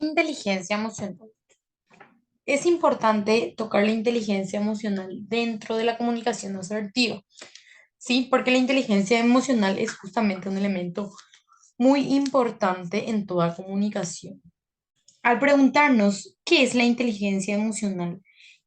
Inteligencia emocional. Es importante tocar la inteligencia emocional dentro de la comunicación asertiva, ¿sí? Porque la inteligencia emocional es justamente un elemento muy importante en toda comunicación. Al preguntarnos qué es la inteligencia emocional,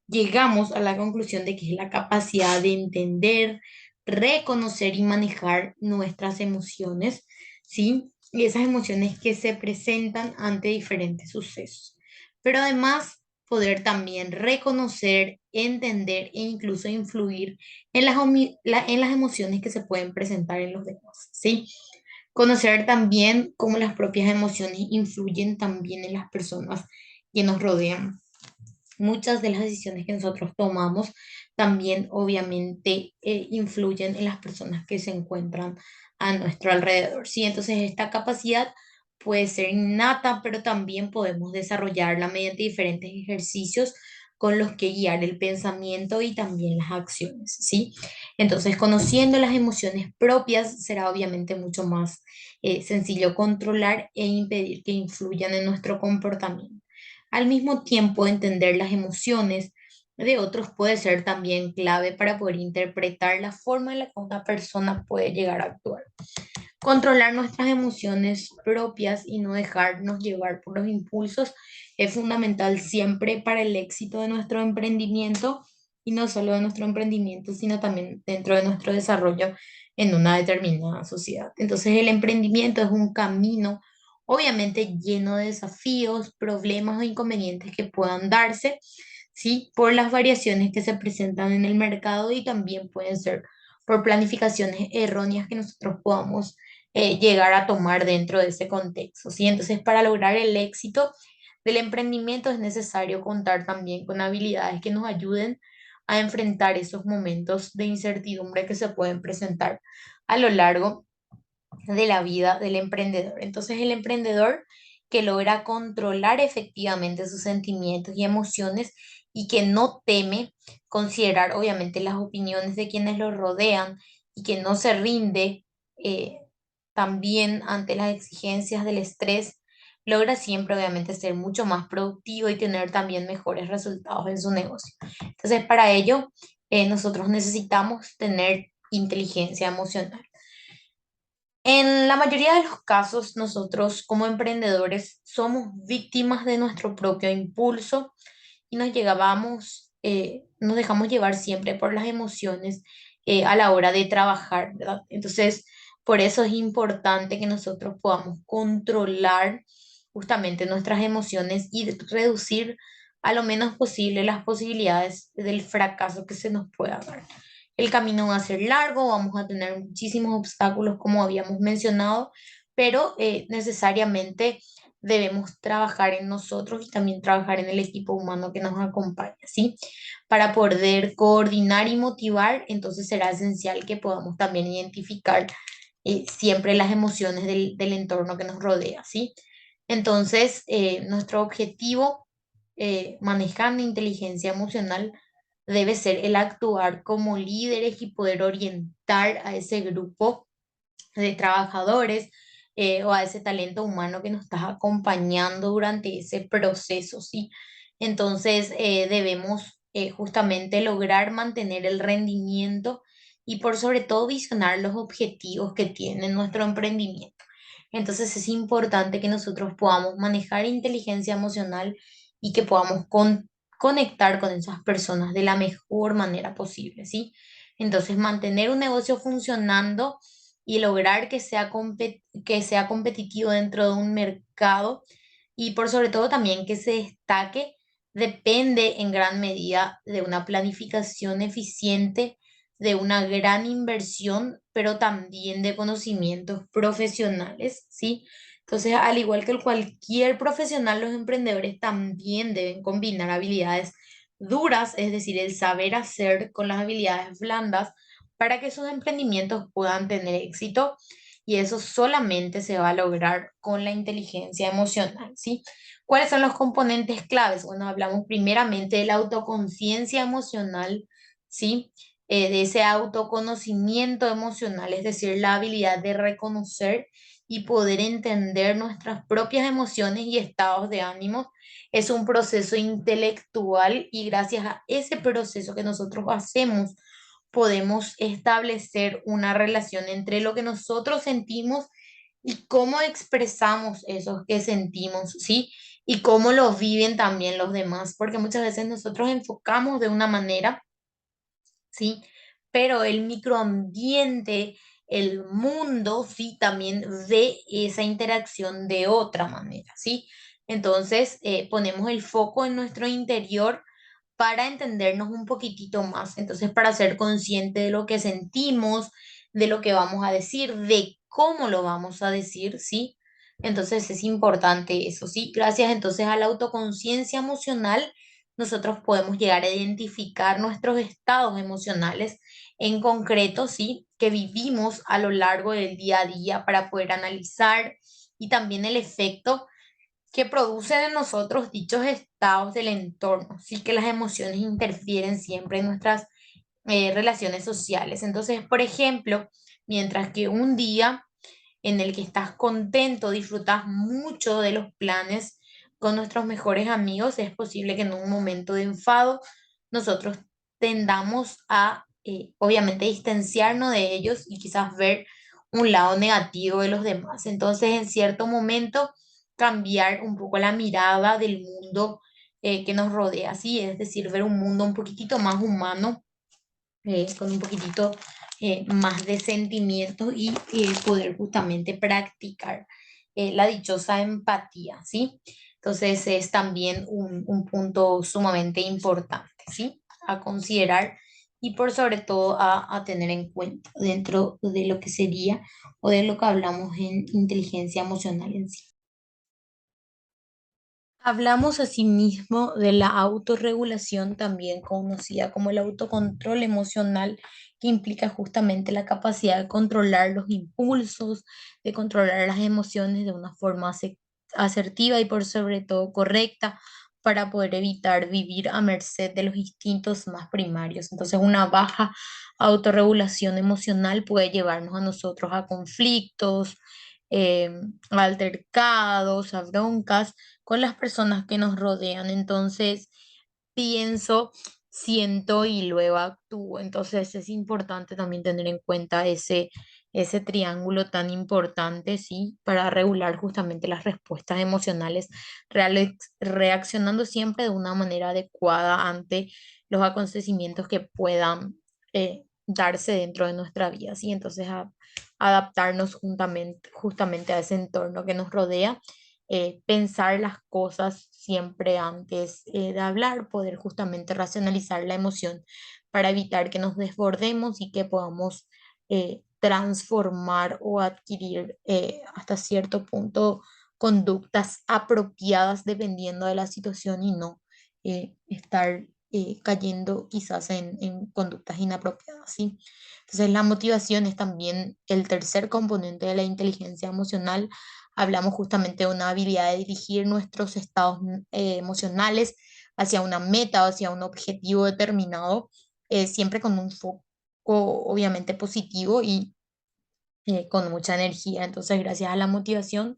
llegamos a la conclusión de que es la capacidad de entender, reconocer y manejar nuestras emociones, ¿sí? Y esas emociones que se presentan ante diferentes sucesos. Pero además, poder también reconocer, entender e incluso influir en en las emociones que se pueden presentar en los demás, ¿sí? Conocer también cómo las propias emociones influyen también en las personas que nos rodean. Muchas de las decisiones que nosotros tomamos también obviamente influyen en las personas que se encuentran a nuestro alrededor, ¿sí? Entonces esta capacidad puede ser innata, pero también podemos desarrollarla mediante diferentes ejercicios con los que guiar el pensamiento y también las acciones, ¿sí? Entonces, conociendo las emociones propias, será obviamente mucho más sencillo controlar e impedir que influyan en nuestro comportamiento. Al mismo tiempo, entender las emociones de otros puede ser también clave para poder interpretar la forma en la que una persona puede llegar a actuar. Controlar nuestras emociones propias y no dejarnos llevar por los impulsos es fundamental siempre para el éxito de nuestro emprendimiento y no solo de nuestro emprendimiento, sino también dentro de nuestro desarrollo en una determinada sociedad. Entonces el emprendimiento es un camino obviamente lleno de desafíos, problemas o inconvenientes que puedan darse, ¿sí? Por las variaciones que se presentan en el mercado y también pueden ser por planificaciones erróneas que nosotros podamos llegar a tomar dentro de ese contexto, ¿sí? Entonces, para lograr el éxito del emprendimiento es necesario contar también con habilidades que nos ayuden a enfrentar esos momentos de incertidumbre que se pueden presentar a lo largo de la vida del emprendedor. Entonces, el emprendedor que logra controlar efectivamente sus sentimientos y emociones y que no teme considerar obviamente las opiniones de quienes lo rodean y que no se rinde eh, también ante las exigencias del estrés, logra siempre obviamente ser mucho más productivo y tener también mejores resultados en su negocio. Entonces, para ello, nosotros necesitamos tener inteligencia emocional. En la mayoría de los casos, nosotros como emprendedores somos víctimas de nuestro propio impulso y nos dejamos llevar siempre por las emociones a la hora de trabajar, ¿verdad? Entonces, por eso es importante que nosotros podamos controlar justamente nuestras emociones y reducir a lo menos posible las posibilidades del fracaso que se nos pueda dar. El camino va a ser largo, vamos a tener muchísimos obstáculos como habíamos mencionado, pero necesariamente debemos trabajar en nosotros y también trabajar en el equipo humano que nos acompaña, ¿sí? Para poder coordinar y motivar, entonces será esencial que podamos también identificar siempre las emociones del entorno que nos rodea, ¿sí? Entonces, nuestro objetivo manejando inteligencia emocional debe ser el actuar como líderes y poder orientar a ese grupo de trabajadores o a ese talento humano que nos está acompañando durante ese proceso, ¿sí? Entonces, debemos justamente lograr mantener el rendimiento y por sobre todo visionar los objetivos que tiene nuestro emprendimiento. Entonces, es importante que nosotros podamos manejar inteligencia emocional y que podamos conectar con esas personas de la mejor manera posible, ¿sí? Entonces, mantener un negocio funcionando y lograr que sea competitivo dentro de un mercado y por sobre todo también que se destaque depende en gran medida de una planificación eficiente, de una gran inversión, pero también de conocimientos profesionales, ¿sí? Entonces, al igual que cualquier profesional, los emprendedores también deben combinar habilidades duras, es decir, el saber hacer con las habilidades blandas para que sus emprendimientos puedan tener éxito y eso solamente se va a lograr con la inteligencia emocional, ¿sí? ¿Cuáles son los componentes claves? Bueno, hablamos primeramente de la autoconciencia emocional, ¿sí? De ese autoconocimiento emocional, es decir, la habilidad de reconocer y poder entender nuestras propias emociones y estados de ánimo es un proceso intelectual y gracias a ese proceso que nosotros hacemos podemos establecer una relación entre lo que nosotros sentimos y cómo expresamos eso que sentimos, ¿sí? Y cómo lo viven también los demás, porque muchas veces nosotros enfocamos de una manera, ¿sí? Pero el microambiente, el mundo, sí, también ve esa interacción de otra manera, ¿sí? Entonces, ponemos el foco en nuestro interior para entendernos un poquitito más. Entonces, para ser consciente de lo que sentimos, de lo que vamos a decir, de cómo lo vamos a decir, ¿sí? Entonces, es importante eso, ¿sí? Gracias entonces a la autoconciencia emocional nosotros podemos llegar a identificar nuestros estados emocionales en concreto, sí, que vivimos a lo largo del día a día para poder analizar y también el efecto que producen en nosotros dichos estados del entorno, sí que las emociones interfieren siempre en nuestras relaciones sociales. Entonces, por ejemplo, mientras que un día en el que estás contento, disfrutas mucho de los planes con nuestros mejores amigos, es posible que en un momento de enfado nosotros tendamos a, obviamente, distanciarnos de ellos y quizás ver un lado negativo de los demás. Entonces, en cierto momento, cambiar un poco la mirada del mundo que nos rodea, ¿sí? Es decir, ver un mundo un poquitito más humano con un poquitito más de sentimiento y poder justamente practicar la dichosa empatía, ¿sí? Entonces es también un punto sumamente importante, ¿sí? A considerar y por sobre todo a tener en cuenta dentro de lo que sería o de lo que hablamos en inteligencia emocional en sí. Hablamos asimismo de la autorregulación, también conocida como el autocontrol emocional, que implica justamente la capacidad de controlar los impulsos, de controlar las emociones de una forma asertiva y por sobre todo correcta para poder evitar vivir a merced de los instintos más primarios. Entonces, una baja autorregulación emocional puede llevarnos a nosotros a conflictos, eh, a altercados, a broncas con las personas que nos rodean. Entonces, pienso, siento y luego actúo. Entonces, es importante también tener en cuenta ese triángulo tan importante, ¿sí? Para regular justamente las respuestas emocionales, reaccionando siempre de una manera adecuada ante los acontecimientos que puedan darse dentro de nuestra vida, ¿sí? Entonces, adaptarnos justamente a ese entorno que nos rodea, pensar las cosas siempre antes de hablar, poder justamente racionalizar la emoción para evitar que nos desbordemos y que podamos transformar o adquirir hasta cierto punto conductas apropiadas dependiendo de la situación y no estar cayendo quizás en conductas inapropiadas, ¿sí? Entonces la motivación es también el tercer componente de la inteligencia emocional. Hablamos justamente de una habilidad de dirigir nuestros estados emocionales hacia una meta o hacia un objetivo determinado, siempre con un foco obviamente positivo y con mucha energía. Entonces, gracias a la motivación,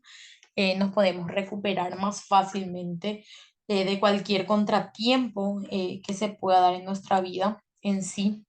nos podemos recuperar más fácilmente de cualquier contratiempo que se pueda dar en nuestra vida en sí,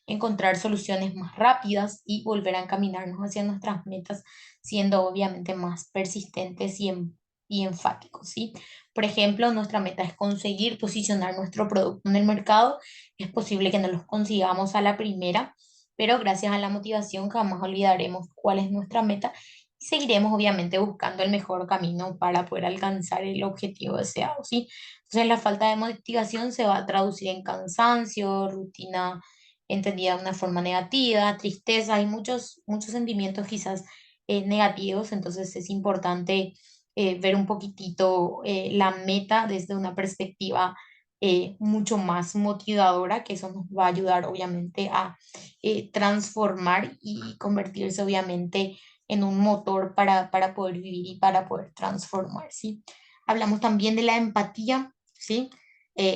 encontrar soluciones más rápidas y volver a encaminarnos hacia nuestras metas, siendo obviamente más persistentes y enfáticos, ¿sí? Por ejemplo, nuestra meta es conseguir posicionar nuestro producto en el mercado. Es posible que no los consigamos a la primera, pero gracias a la motivación jamás olvidaremos cuál es nuestra meta y seguiremos obviamente buscando el mejor camino para poder alcanzar el objetivo deseado, ¿sí? Entonces la falta de motivación se va a traducir en cansancio, rutina entendida de una forma negativa, tristeza y muchos sentimientos quizás negativos. Entonces es importante ver un poquitito la meta desde una perspectiva mucho más motivadora, que eso nos va a ayudar obviamente a transformar y convertirse obviamente en un motor para poder vivir y para poder transformar, ¿sí? Hablamos también de la empatía, ¿sí?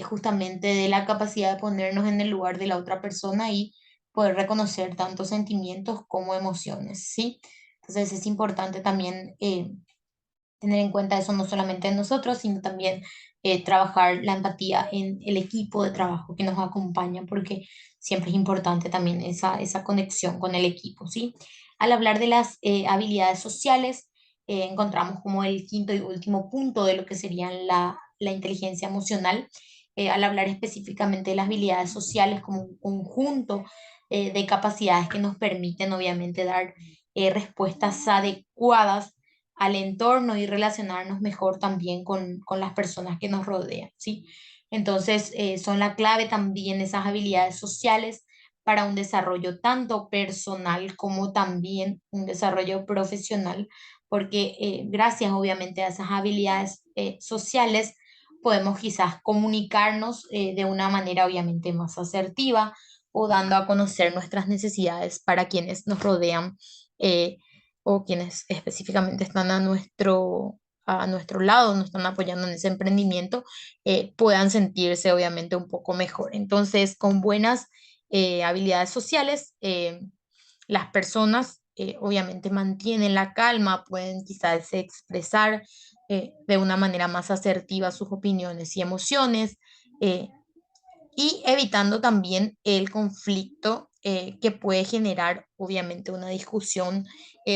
Justamente de la capacidad de ponernos en el lugar de la otra persona y poder reconocer tanto sentimientos como emociones, ¿sí? Entonces es importante también tener en cuenta eso no solamente en nosotros, sino también trabajar la empatía en el equipo de trabajo que nos acompaña, porque siempre es importante también esa conexión con el equipo, ¿sí? Al hablar de las habilidades sociales, encontramos como el quinto y último punto de lo que serían la inteligencia emocional, al hablar específicamente de las habilidades sociales como un conjunto de capacidades que nos permiten obviamente dar respuestas adecuadas al entorno y relacionarnos mejor también con las personas que nos rodean, ¿sí? Entonces, son la clave también esas habilidades sociales para un desarrollo tanto personal como también un desarrollo profesional, porque gracias obviamente a esas habilidades sociales podemos quizás comunicarnos de una manera obviamente más asertiva o dando a conocer nuestras necesidades para quienes nos rodean eh, o quienes específicamente están a nuestro lado, nos están apoyando en ese emprendimiento, puedan sentirse obviamente un poco mejor. Entonces, con buenas habilidades sociales, las personas obviamente mantienen la calma, pueden quizás expresar de una manera más asertiva sus opiniones y emociones. Y evitando también el conflicto que puede generar, obviamente, una discusión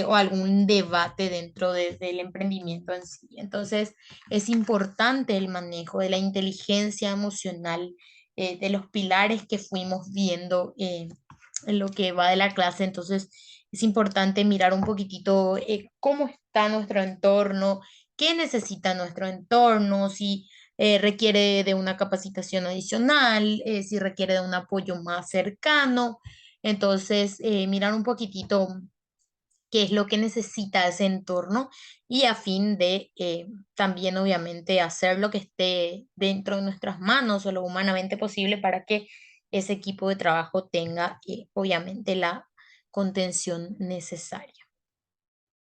o algún debate dentro del emprendimiento en sí. Entonces, es importante el manejo de la inteligencia emocional, de los pilares que fuimos viendo en lo que va de la clase. Entonces, es importante mirar un poquitito cómo está nuestro entorno, qué necesita nuestro entorno, si requiere de una capacitación adicional, si requiere de un apoyo más cercano. Entonces, mirar un poquitito qué es lo que necesita ese entorno y a fin de también, obviamente, hacer lo que esté dentro de nuestras manos o lo humanamente posible para que ese equipo de trabajo tenga, obviamente, la contención necesaria.